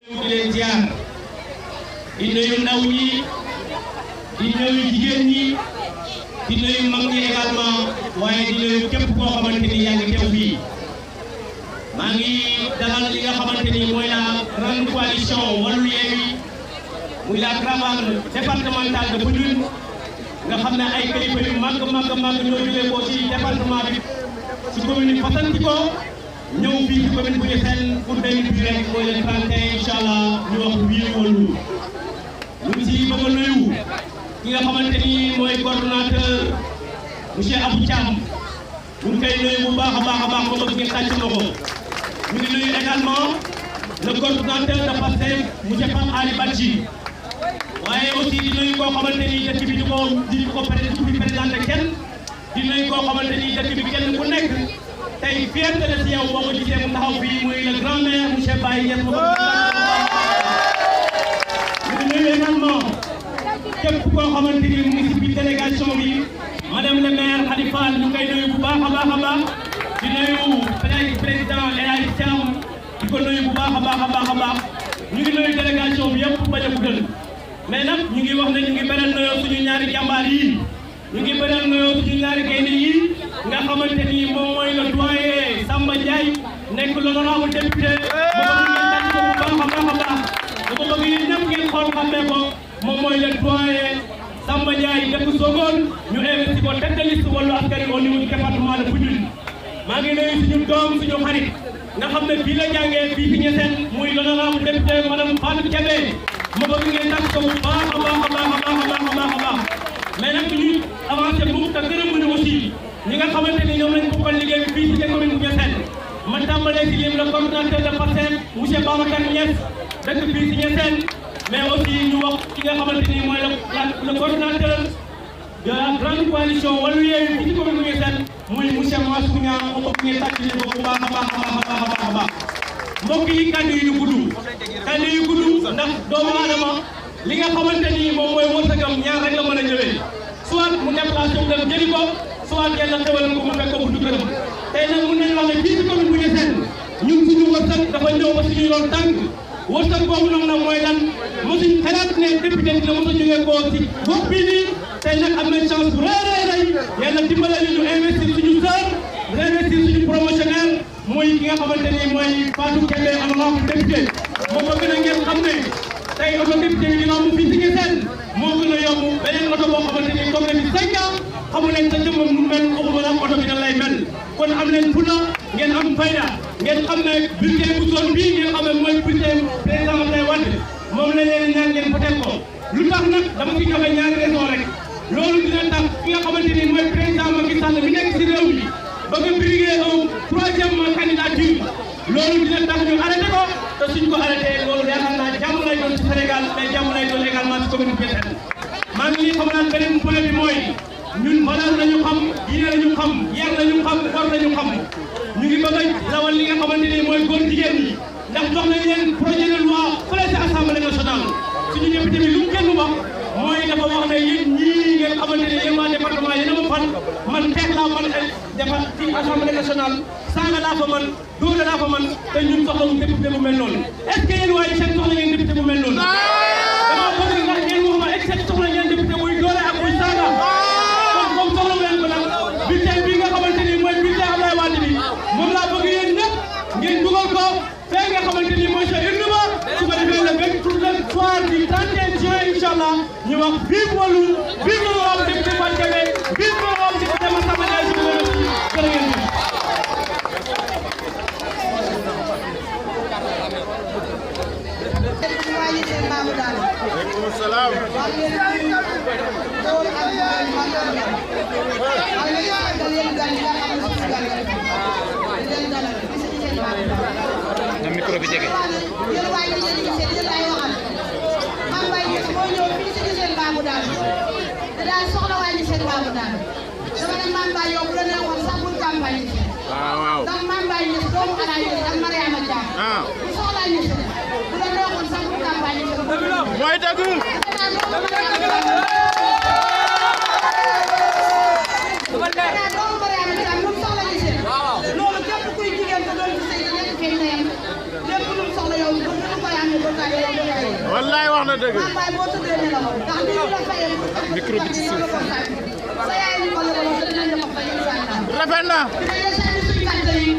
di leen ziar di nuyu ndaw ñi di nuyu jigéen ñi di nuyu mag ñi également waaye di nuyu képp koo xamante ni yaa ngi teew fii maa ngi dalal li nga xamante ni mooy la grande coalition Wallu Yewwi muy la caravane départementale de Foundiougne nga xam ne ay kilifa yu màgg ñoo jógee ko ci département bi ci commune yi Fasantikoo ñëw fii ci commune bu Niassène pour benn bi rek mooy le 31 incha allah ñu wax wii Wallu ñu ngi si bëgg a nuyu ki nga xamante ni mooy coordonnateur monsieur Abou Thiam ñu ngi koy nuyu bu baax a baax ma bëgg ngeen tàcc ma ko ñu ngi nuyu également le coordonnateur de Pastef monsieur Pape Ali Badji waaye aussi di nuyu koo xamante ni dëkk bi di ko présenté kenn di nuyu koo xamante ni dëkk bi kenn ku nekk tey fierté la si yow boo ko gisee mu taxaw fii muy le grand maire monsieur Baye Niass ma ñu ngi nuyu également képp koo xamante ni mu ngi si biir délégation bi madame le maire Khady Fall ñu koy nuyu bu baax a baax di nuyu président El Hadji Thiam di ko nuyu bu baax a baax ñu ngi nuyu délégation bi yëpp bañ a guddal mais nag ñu ngi wax ne ñu ngi beral nuyoo suñu ñaari jàmbaar yi ñu ngi beral nuyoo suñu ñaari gaynde yi nga xamante ni moom mooy le doyen Samba Ndiaye nekk l'honorable député ma bëgg ngeen tàcc ko bu baax dama bëgg yéen ñëpp ngeen xool xamee ko moom mooy le doyen Samba Ndiaye dëkk Sokone ñu investi ko tête de liste Wallu Askan Wi au niveau du département de Foundiougne maa ngi nuyu suñu doom suñu xarit nga xam ne fii la jàngee fii ci Niassène muy l'honorable député madame Fatou Kébé ma bëgg ngeen tàcc ko bu baax a baax mais nag ñuy avancé bu te gërëmuñu aussi ñi nga xamante ni ñoom lañ bokkal liggéey bi fii ci commune bu Niassène ma tàmbalee si lim le coordonnateur de Pastef monsieur Babacar Niass dëkk fii ci Niassène mais aussi ñu wax ki nga xamante ni mooy le coordonnateur de la grande coalition Wallu Yewwi fii ci commune bu Niassène muy monsieur Mansour Niang ma bëgg ngeen tàcc ko bu baax a baax mbokk yi kàddu yi ñu gudd ndax doomu aadama li nga xamante ni moom mooy wërsëgam ñaar rek la mën a ñëwee soit mu déplacé wu dem jëli ko soit yàlla xewal ko mu fekk ko buntu këram tey nag mun nañu wax ne fii ci commune bu Niassène ñun suñu wërsëg dafa ñëw ba suñu yoon tànk wërsëg boobu nag mooy lan mosuñ xalaat ne député dina mos a jógee koo ci gox bii nii tey nag am nañ chance bu rëy yàlla dimbale ñu investir suñu sœur investir suñu promotionnaire mooy ki nga xamante ni mooy Fatou Kébé honorable député moo bëgg na ngeen xam ne tey oto député bi dina am fii ci Niassène moo gën a yomb beneen oto boo xamante ni comme ne bi 5 ans xamu leen sa jëmmam nu mel waxuma la oto bi nan lay mel kon am leen fulla ngeen am fayda ngeen xam ne bulletin bu zone bii ngeen xam ne mooy bulletin président Abdoulaye Wade moom la leen ñaan ngeen votel ko lu tax nag dama ci joxe ñaari raison rek loolu dina tax ki nga xamante ni mooy président Macky Sall mi nekk ci réew mi bëgg a briguer un troisième candidature loolu dina tax ñu arrêté ko te suñ ko arrêté loolu yaakaar naa jàmm lay doon ci Sénégal mais jàmm lay doon également ci commune bi maa ngi xam naan beneen point bi mooy ñun valeur lañu xam diine lañu xam yar lañu xam ngor lañu xam ñu ngi bëgg a lawal li nga xamante ni mooy góor jigéen ñi ndax jox nañ leen projet de loi fële ci assemblée nationale suñu député bi lu mu kenn wax mooy dafa wax ne yéen ñii ngeen xamante ne yéen waa département yéen a ma fal man xeex laa man defar ci assemblée nationale saaga laa fa man dóore laa fa man te ñun soxlawuñ député bu mel noonu est-ce que yéen waaye seen soxla ngeen député bu mel noonu dama bëgg ndax ngeen wax ma est-ce que soxla ngeen député buy dóore ak buy saaga comme soxla ngeen ko nag bulletin bi nga xamante ni mooy bulletin Abdoulaye Wade bi moom laa bëgg yéen ñëpp ngeen dugal ko fee nga xamante ni mooy sa urne ba su ko defee le 23 soir du 31 juin incha allah ñu wax vive Wallu vive l'honorable député Fatou Kébé vive l'honorable député Massamba Ndiaye si jërë ngeen jëf. Waaleykum salaam. na micro bi jege. waaw. ndax Mame Baye Niass doomu Alaye Niass ak Mariama Thiam. bu soxlaa Niass bu la neexoon sax bu campagne mooy dëgg. doomu Mariama Thiam lu mu soxla Niass loolu képp kuy jigéen te doon ci sëy nekk kay ndeyam lépp lu mu soxla yow bu ñu ko amee ba wax na dëgg. waaye boo tuddee ne la woon ndax li ñu la fayee micro bi ci suuf sa yaay ñu ko la woon te dinañ la ko fay incha allah. rafet na. dinañ la sànni suñu kàddu yi.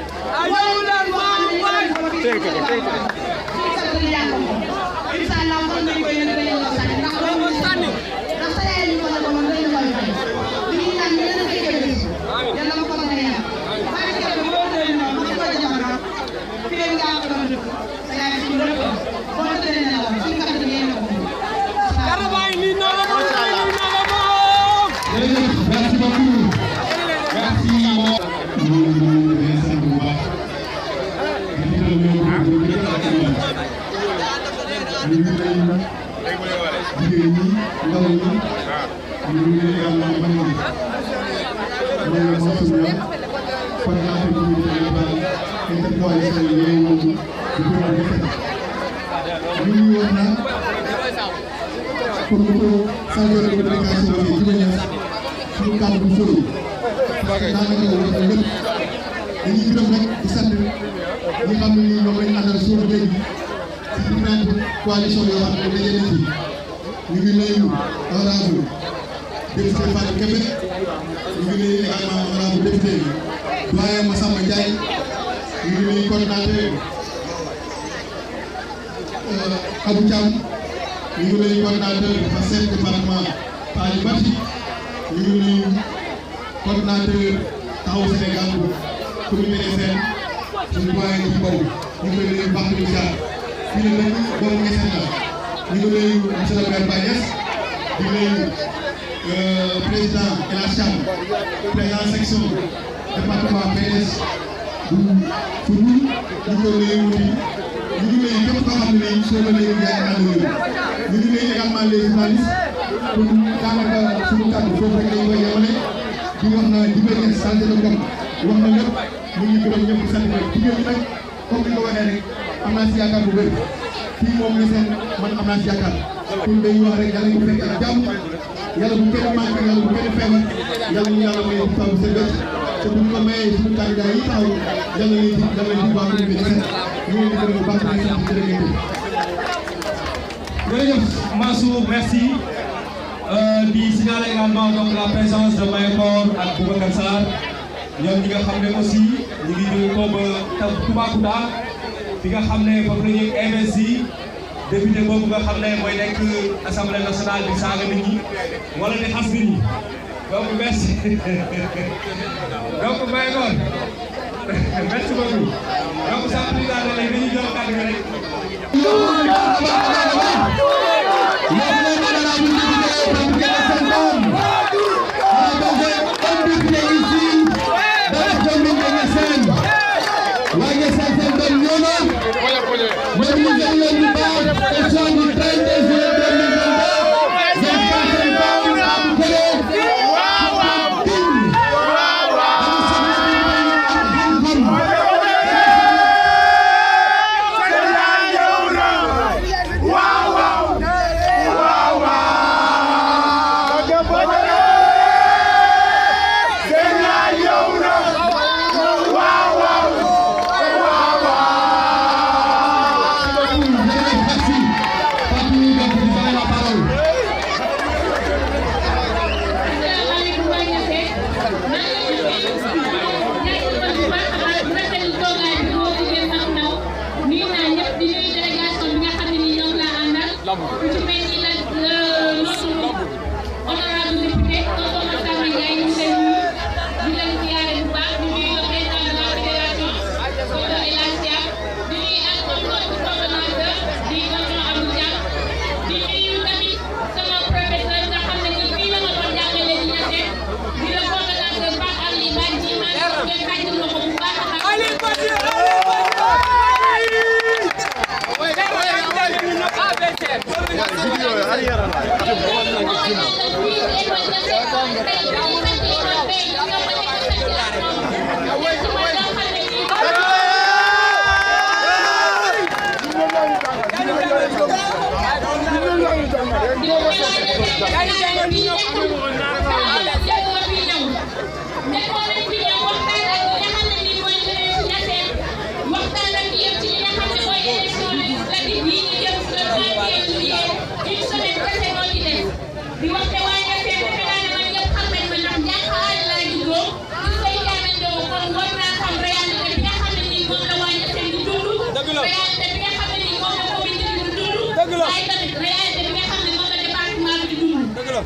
ayoo leen waay tey ko suñu kàddu yi yaa ko moom. incha allah kon nañ ko yéen dañoo la sànni ndax loolu sànni ndax sa yaay ñu ko la woon dañ la koy fay. li ñuy ñaan yéen a koy gis yàlla ma ko mën a yàq. maa ngi koy boo dee na ma ko jamono fii nga ko doon def sa yaay suñu lépp boo tëddee ne la woon suñu kàddu yi yéen a ko moom. Merci beaucoup. suñu kàddu bu sori daanaka dañuy gërëm rek di sant ñi xam ne nii ñoom lañ àndal suuf léegi ci différentes coalitions yoo xam ne dañuy def ci ñu ngi nuyu honorable député Fatou Kébé ñu ngi nuyu également honorable député doyen Massamba Ndiaye ñu ngi nuyu coordinateur Abou Thiam ñu ngi nuyu coordinateur Fassel département Pali Bati ñu ngi nuyu coordinateur Taxawu Sénégal comité SN suñu doyen ci Mbow ñu ngi nuyu Bakary Dia fii la nekk doomu SN la ñu ngi nuyu monsieur le maire Baye di nuyu président El Hadj Thiam président section département PDS bu Foundiougne ñu ngi nuyu wuti ñu ngi nuyu képp koo xam ne nii soo mënee jaay ànd ñu ngi nuyu également les journalistes pour daanaka suñu kàddu foofu rek dañu koy yemale di wax na jigéen ñi sant na bopp wax na lépp ñu ngi gërëm ñëpp sant na jigéen ñi nag comme ni ko waxee rek am naa si yaakaar bu bëri fii moom nga seen man am naa si yaakaar pour day wax rek yàlla ñu fekk ak jàmm yàlla bu kenn manqué yàlla bu kenn feebar yàlla ñu yàlla may taw sa bët te bu ñu ko mayee suñu candidat yi taxaw yàlla ñu di waa commune bi ñu ngi leen di gërëm bu baax di leen sant jërëjëf. Jërëjëf Mansour, merci. Di signaler également donc la présence de Mayakor ak Boubacar Sarr ñoom ñi nga xam ne aussi ñu ngi jóge ko ba Toubacouta fi nga xam ne foofu la ñuy investi député boobu nga xam ne mooy nekk assemblée nationale di saaga nit ñi wala di xas nit ñi donc merci donc Mayakor merci beaucoup donc sans plus tarder léegi dañuy jox kàddu gi rek.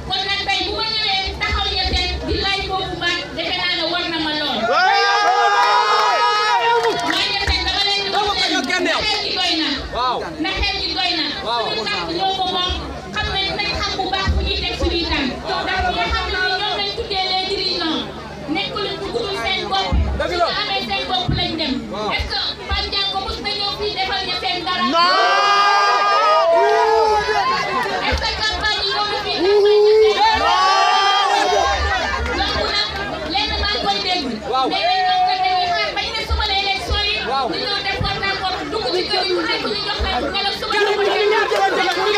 kon nag tey bu ma ñëwee taxaw Niassène di laaj boobu baat defe naa ne war na ma lool. mooy Niassène dama leen di wax leen na xel gi doy na. na xel gi doy na. suñu tànk ñoo ko moom xam nañ xam bu baax fu ñuy teg suñuy tànk. ndax ñi nga xam ne ñoom lañ tuddee les dirigeants nekkul ku dul seen bopp. suñu amee seen bopp lañ dem. est-ce que Pape Dianko mos na ñëw fii defal Niassène dara. est-ce que campagne yi ñëw na fii defal Niassène dara. donc nag lenn maa ngi koy dégg. mais ñoom kat dañuy xaar bañ ne suba la élection yi. ñu ñëw def porte à porte dugg ci kër yi xaar ko ñu jox leen ne la suba la ko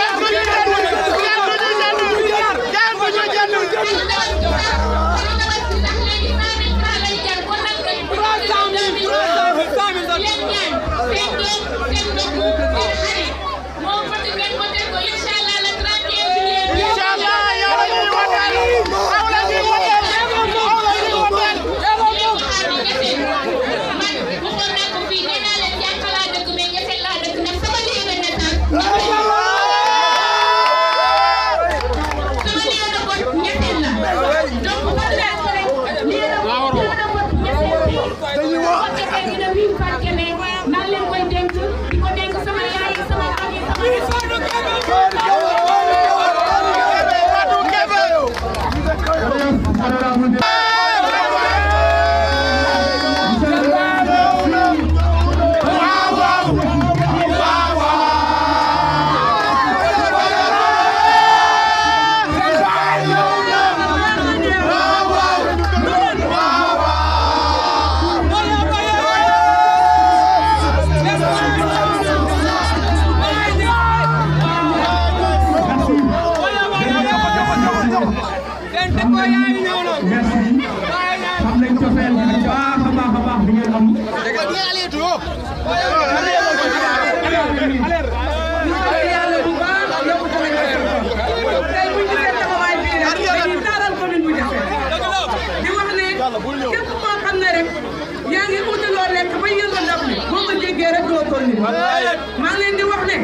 maa ngi leen di wax ne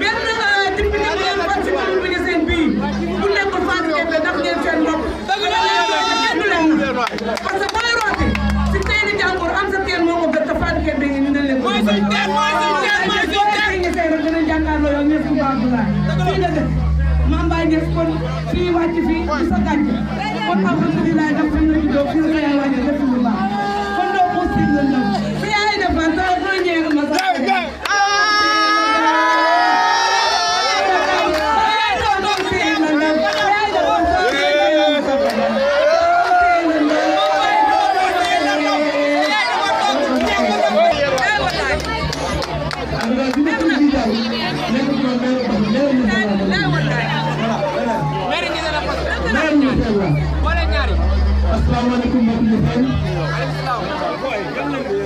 benn député bu leen fal si commune bu Niassène bii bu nekkul Fatou Kébé ndax ngeen seen bopp. parce que booy roote si teeni jàmbur am sa teen moo ko gën te Fatou Kébé ngi ñu ne leen. mooy suñu teen mooy suñu teen mooy suñu teen. Niassène rek dinañ jàkkaarloo yow Niass Touba Abdoulaye fii la dëkk Mame Baye Niass kon fii wàcc fii di sa gàncax kon alhamdulilah ndax fi mu la juddoo fi la yaay wàññi def lu baax kon doo ko si la ñëw fi yaay def ba sa nooy ñëwee ma sa asalaamaaleykum mbokk yi fay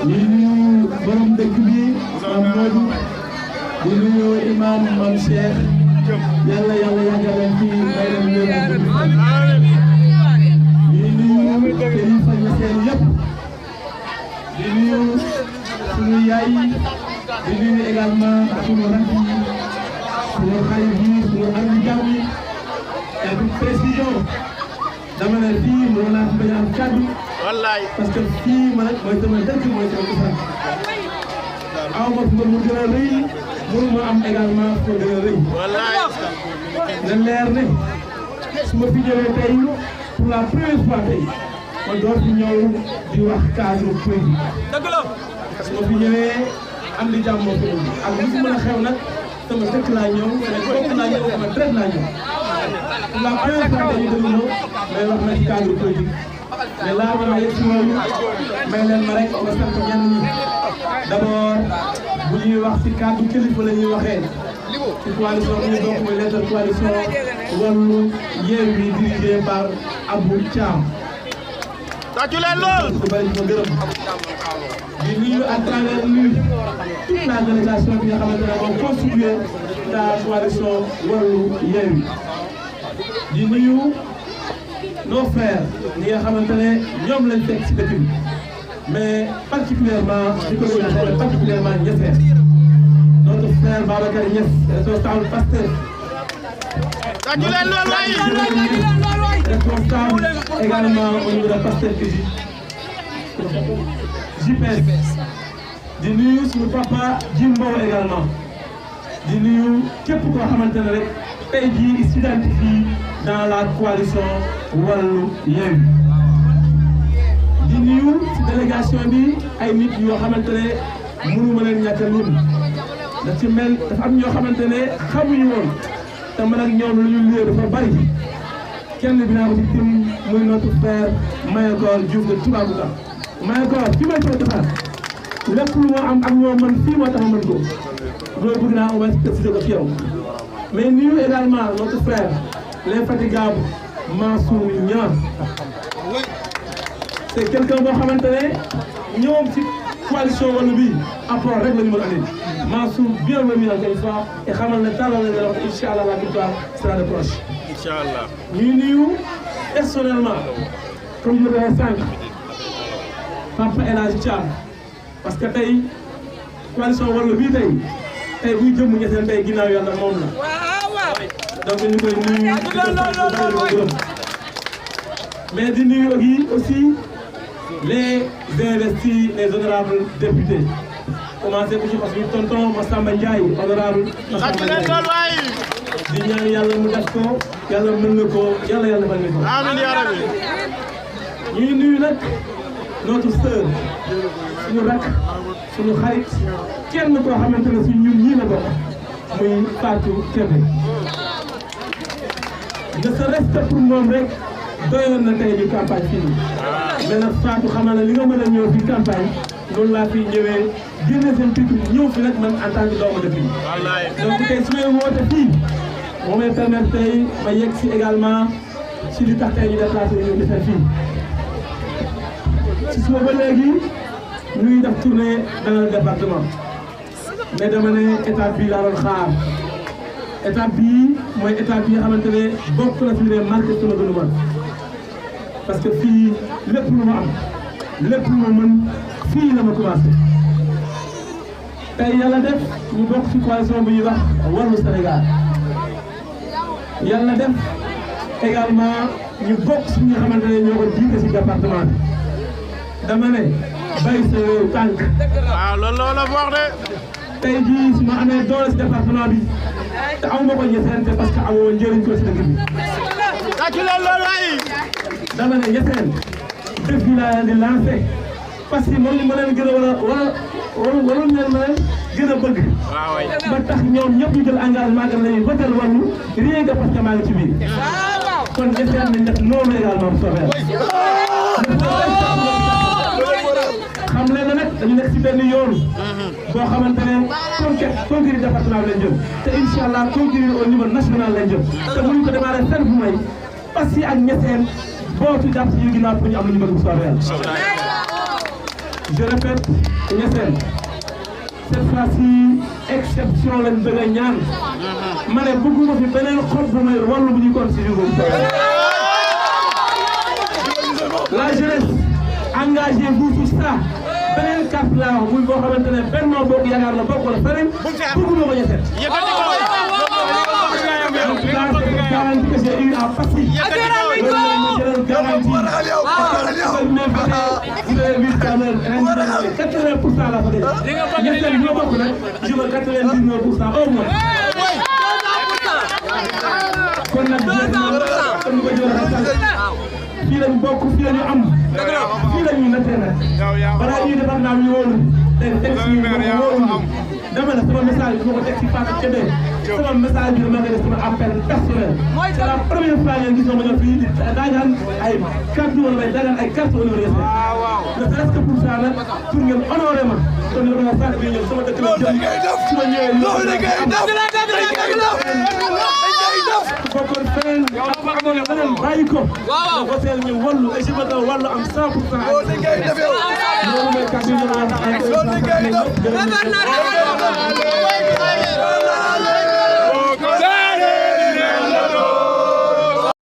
di nuyu borom dëkk bi Mame Modou di nuyu imam Mame Cheikh yàlla yàggal leen fi may leen wér di nuyu kilifa Niassène yëpp di nuyu suñu yaay di nuyu également suñu rakk yi suñu xarit yi suñu am jàmm yi ak précision dama ne fii mën naa fi bañ a am kàddu parce que fii mooy sama dëkk mooy sama cosaan aw ma fi mu gën a rëy mënu ma am également fu gën a rëy na leer ne su ma fi ñëwee tey pour la première fois tey ma door fi ñëw di wax cadre politique su ma fi ñëwee am di jàmm moo fi ak lu fi mën a xew nag sama dëkk laa ñëw sama bopp laa ñëw sama deret laa ñëw pour la première fois dañuy déglu may wax na ci cadre politique mais laa ma yegg si loolu may leen ma rek ma sant ñenn ñi d'abord bu ñuy wax ci cadre kilifa la ñuy waxee ci coalition bi ñu bokk mooy l'intercoalition Wallu Yewwi dirigé par Abou Thiam. tàccu leen lool. su bari ma gërëm di nuyu à travers lui toute la délégation bi nga xamante ne moom constitué la coalition Wallu Yewwi di nuyu nos frères ñi nga xamante ne ñoom lañ fekk ci dëkk bi mais particulièrement di ko waxee particulièrement Niassène notre frère Babacar Niass responsable Pastef responsable également au niveau de Pastef JPS di nuyu suñu papa Jimbo également di nuyu képp koo xamante ne rek tey jii il s'identifie dans la coalition Wallu Yewwi di nuyu ci délégation bi ay nit yoo xamante ne mënu ma leen ñàkk a lim daf ci mel dafa am ñoo xamante ne xamuñu woon te man ak ñoom lu ñu lée dafa bari kenn bi naa ko ci tim muy notre frère Mayakor Diouf de Toubacouta Mayakor fi may ko defar lépp lu moo am ak ñoo mën fii moo tax ma mën ko loolu bëgg naa au moins préciser ko ci yow mais nuyu également notre frère l'infatigable Mansour Niang c'est quelqu'un boo xamante ne ñoom ci coalition Wallu bi apport rek la ñu mën a andi Mansour bienvenue encore une fois et xamal ne tàllal la nga wax incha allah la victoire sera de proche. incha allah ñuy nuyu personnellement comme je l'ai sànq Papa El Hadj Thiam parce que tey coalition Wallu bii tey buy jëm ñeseen tey ginnaaw yàlla moom la donc ñu koy nuyu di ko gërëm mais di nuyu aussi les investis les honorables députés commencé ko ci parce que tonton Massamba Ndiaye honorable Massamba Ndiaye di ñaan yàlla mu def ko yàlla mën na ko yàlla mën na ko amiin yaa rabbi ñuy nuyu nag notre sœur suñu rak suñu xarit kenn koo xamante ne si ñun ñii la bokk muy Fatou Kébé ne serait-ce que pour moom rek doyoon na tey ñu campagne fii mais nag Fatou xamal na li nga mën a ñëw fii campagne loolu laa fi ñëwee génne seen titre ñëw fi nag man en tant que doomu dëkk bi donc tey su may woote fii moo may permettre tey ma yegg si également si li tax tey ñu déplacé ñu defee fii si suba ba léegi ñu ngi def tournée dans le département mais dama ne étape bii laa doon xaar étape bii mooy étape bi nga xamante ne bokk na fi ne marqué sama gouvernement parce que fii lépp lu ma am lépp lu ma mën fii la ma commencé tey yàlla def ñu bokk ci coalition bu ñuy wax Wallu Sénégal yàlla def également ñu bokk ci ñi nga xamante ne ñoo ko jiite ci département bi dama ne bay sa réew tànk. waaw loolu la wax de. tey jii su ma amee doole ci département bi te aw ma ko ñeseente parce que amoo njëriñ ko ci dëkk bi. tàccu leen loolu waay. dama ne ñeseen dëkk bi laa leen di lancé parce que moom ma leen gën a waroon leen ma leen gën a bëgg. ba tax ñoom ñëpp ñu jël engagement que nañu voter Wallu rien que parce que maa ngi ci biir. kon ñeseen nañ def noonu également bu soobee xam leen nag dañu nekk ci benn yoon boo xamante ne conquérir département bi lañ jëm te incha allah conquérir au niveau national lañ jëm te mënuñ ko démarrer fenn fu may parce que ak ñeseen bootu jàpp ci yu ginnaaw pour ñu am lu ñu bëgg bu soobee yàlla. Je répète ñeseen cette fois-ci exception lañ bëgg a ñaan ma ne bëgguma fi beneen xob bu may Wallu bu ñu kon si jour boobu. La jeunesse engagez-vous sur ça. beneen carte laa wax muy boo xamante ne Benno Bokk Yaakaar la bokk wala feneen bëgguma ko ñeseen. donc garantie que j'ai eu à Passy. garantie. vous avez vu tout à l'heure 80% la fa gagné. ñeseen ñoo bokk nag je veux 99% au moins. kon nag comme ni ko jëlee fii lañ bokk fii la ñu am fii la ñuy nattee nag balaa ñuy defar naa ñu wóolu tey teg si ñu wóolu dama ne sama message bi ma ko teg si Fatou Kébé sama message bi dama koy def sama appel personnel c'est la première fois ngeen gis ma ñëw fii di daagaan ay carte wala may daagaan ay carte wala wala ne serait-ce que pour ça nag pour ngeen honoré ma kon ñu ko Fatou bi ñëw sama dëkk la jëm su ma ñëwee bokkoon feneen leneen bàyyi ko nga voteel ñu Wallu et je veux que Wallu am 100%. loolu mooy kàddu yi ñu